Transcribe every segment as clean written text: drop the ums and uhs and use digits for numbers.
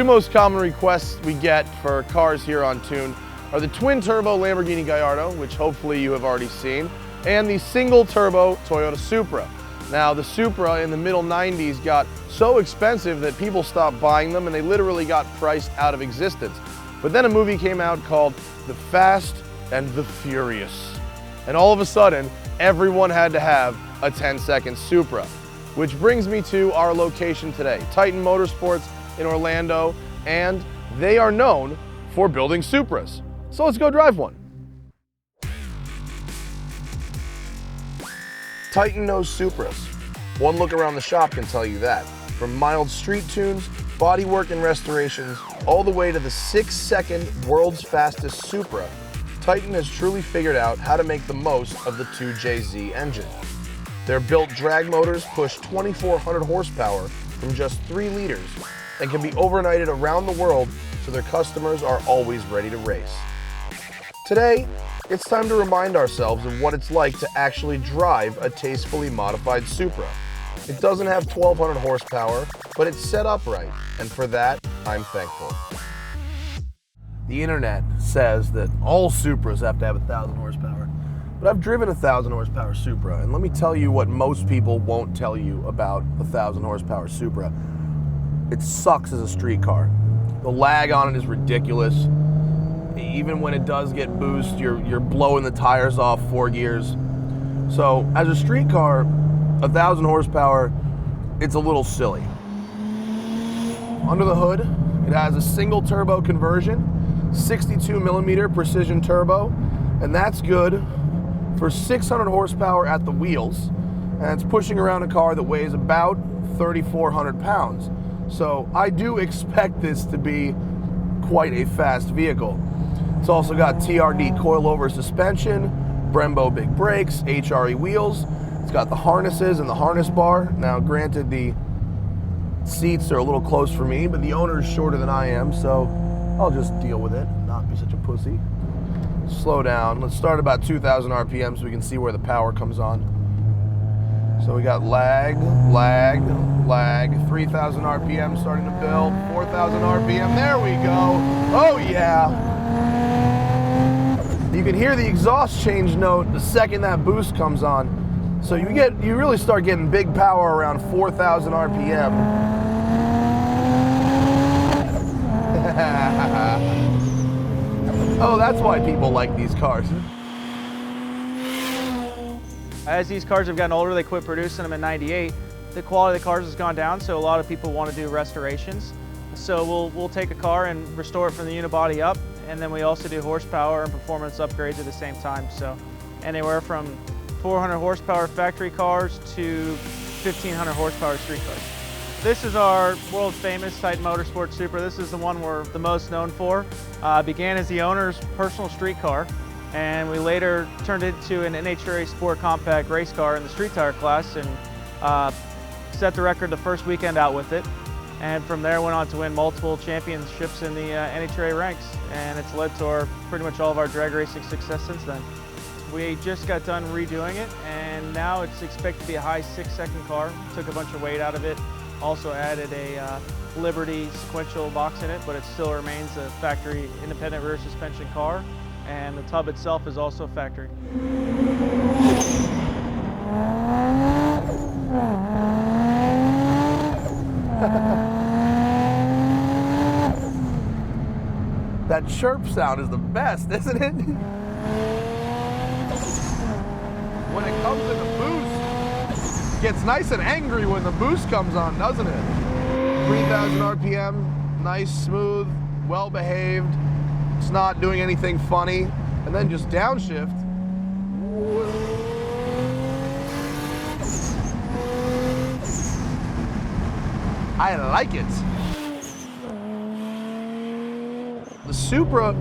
two most common requests we get for cars here on Tune are the twin-turbo Lamborghini Gallardo, which hopefully you have already seen, and the single-turbo Toyota Supra. Now, the Supra in the middle 90s got so expensive that people stopped buying them and they literally got priced out of existence. But then a movie came out called The Fast and the Furious. And all of a sudden, everyone had to have a 10-second Supra. Which brings me to our location today, Titan Motorsports in Orlando, and they are known for building Supras. So let's go drive one. Titan knows Supras. One look around the shop can tell you that. From mild street tunes, bodywork and restorations, all the way to the 6-second world's fastest Supra, Titan has truly figured out how to make the most of the 2JZ engine. Their built drag motors push 2,400 horsepower from just 3 liters and can be overnighted around the world so their customers are always ready to race. Today, it's time to remind ourselves of what it's like to actually drive a tastefully modified Supra. It doesn't have 1,200 horsepower, but it's set up right, and for that, I'm thankful. The internet says that all Supras have to have 1,000 horsepower, but I've driven a 1,000 horsepower Supra, and let me tell you what most people won't tell you about a 1,000 horsepower Supra. It sucks as a street car. The lag on it is ridiculous. Even when it does get boost, you're blowing the tires off 4 gears. So as a street car, 1,000 horsepower, it's a little silly. Under the hood, it has a single turbo conversion, 62 millimeter precision turbo, and that's good for 600 horsepower at the wheels, and it's pushing around a car that weighs about 3,400 pounds. So I do expect this to be quite a fast vehicle. It's also got TRD coilover suspension, Brembo big brakes, HRE wheels. It's got the harnesses and the harness bar. Now, granted, the seats are a little close for me, but the owner is shorter than I am, so I'll just deal with it and not be such a pussy. Slow down. Let's start about 2,000 RPM so we can see where the power comes on. So we got lag, lag, lag, 3,000 RPM starting to build, 4,000 RPM, there we go. Oh yeah. You can hear the exhaust change note the second that boost comes on. So you really start getting big power around 4,000 RPM. Oh, that's why people like these cars. As these cars have gotten older, they quit producing them in '98. The quality of the cars has gone down, so a lot of people want to do restorations. So we'll take a car and restore it from the unibody up, and then we also do horsepower and performance upgrades at the same time. So anywhere from 400 horsepower factory cars to 1,500 horsepower street cars. This is our world famous Titan Motorsports Supra. This is the one we're the most known for. Began as the owner's personal street car, and we later turned it into an NHRA Sport Compact race car in the street tire class and set the record the first weekend out with it. And from there went on to win multiple championships in the NHRA ranks, and it's led to pretty much all of our drag racing success since then. We just got done redoing it, and now it's expected to be a high 6-second car. Took a bunch of weight out of it, also added a Liberty sequential box in it, but it still remains a factory independent rear suspension car, and the tub itself is also factory. That chirp sound is the best, isn't it? When it comes in the boost, it gets nice and angry when the boost comes on, doesn't it? 3,000 RPM, nice, smooth, well behaved. It's not doing anything funny. And then just downshift. I like it. The Supra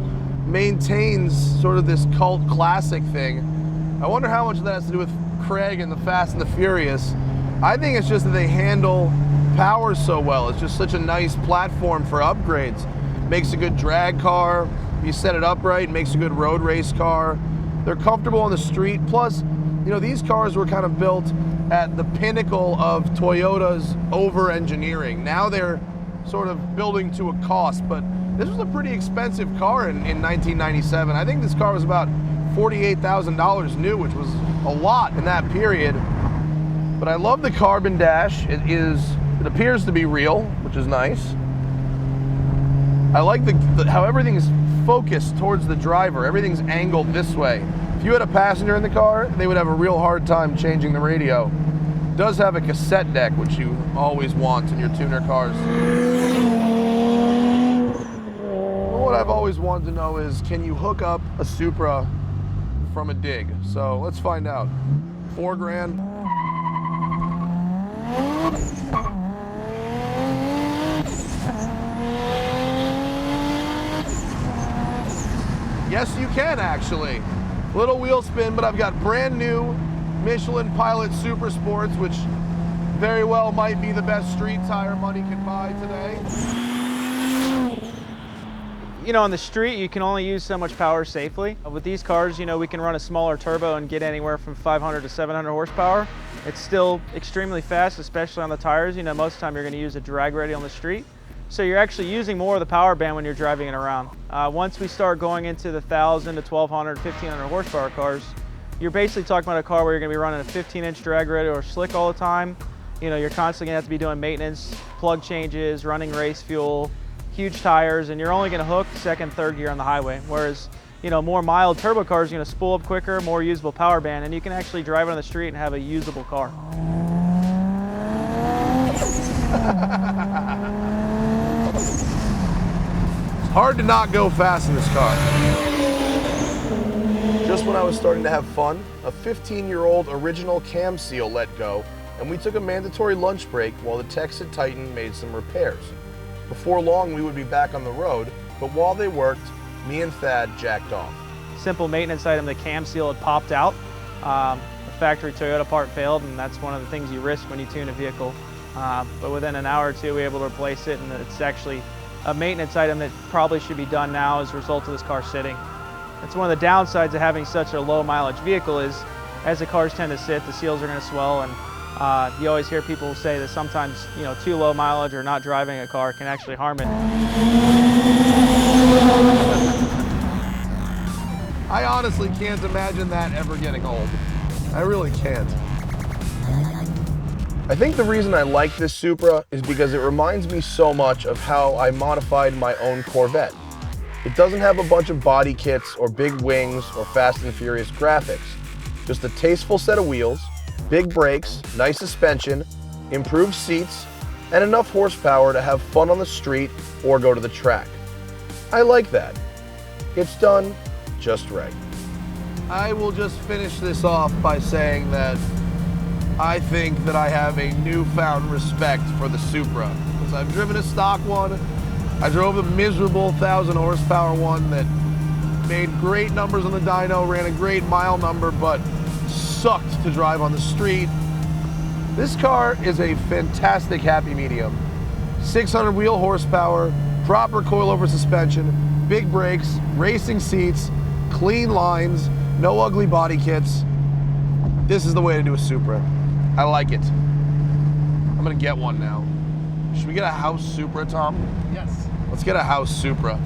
maintains sort of this cult classic thing. I wonder how much of that has to do with Craig and the Fast and the Furious. I think it's just that they handle power so well. It's just such a nice platform for upgrades. Makes a good drag car. If you set it up right, it makes a good road race car. They're comfortable on the street. Plus, you know, these cars were kind of built at the pinnacle of Toyota's over-engineering. Now they're sort of building to a cost, but this was a pretty expensive car in 1997. I think this car was about $48,000 new, which was a lot in that period. But I love the carbon dash. It appears to be real, which is nice. I like how everything's focused towards the driver. Everything's angled this way. If you had a passenger in the car, they would have a real hard time changing the radio. It does have a cassette deck, which you always want in your tuner cars. What I've always wanted to know is, can you hook up a Supra from a dig? So let's find out. $4 grand. Yes, you can actually. Little wheel spin, but I've got brand new Michelin Pilot Super Sports, which very well might be the best street tire money can buy today. You know, on the street, you can only use so much power safely. With these cars, you know, we can run a smaller turbo and get anywhere from 500 to 700 horsepower. It's still extremely fast, especially on the tires. You know, most of the time you're going to use a drag ready on the street. So you're actually using more of the power band when you're driving it around. Once we start going into the 1,000 to 1,200, 1,500 horsepower cars, you're basically talking about a car where you're going to be running a 15-inch drag ready or slick all the time. You know, you're constantly going to have to be doing maintenance, plug changes, running race fuel, huge tires, and you're only going to hook second, third gear on the highway. Whereas, you know, more mild turbo cars are going to spool up quicker, more usable power band, and you can actually drive it on the street and have a usable car. It's hard to not go fast in this car. Just when I was starting to have fun, a 15-year-old original cam seal let go, and we took a mandatory lunch break while the techs at Titan made some repairs. Before long, we would be back on the road, but while they worked, me and Thad jacked off. Simple maintenance item, the cam seal had popped out. The factory Toyota part failed, and that's one of the things you risk when you tune a vehicle. But within an hour or two, we were able to replace it, and it's actually a maintenance item that probably should be done now as a result of this car sitting. It's one of the downsides of having such a low mileage vehicle is, as the cars tend to sit, the seals are going to swell, and you always hear people say that sometimes, you know, too low mileage or not driving a car can actually harm it. I honestly can't imagine that ever getting old. I really can't. I think the reason I like this Supra is because it reminds me so much of how I modified my own Corvette. It doesn't have a bunch of body kits or big wings or Fast and Furious graphics. Just a tasteful set of wheels, big brakes, nice suspension, improved seats, and enough horsepower to have fun on the street or go to the track. I like that. It's done just right. I will just finish this off by saying that I think that I have a newfound respect for the Supra. Because I've driven a stock one, I drove a miserable 1,000 horsepower one that made great numbers on the dyno, ran a great mile number, but sucked to drive on the street. This car is a fantastic happy medium. 600 wheel horsepower, proper coilover suspension, big brakes, racing seats, clean lines, no ugly body kits. This is the way to do a Supra. I like it. I'm gonna get one now. Should we get a house Supra, Tom? Yes. Let's get a house Supra.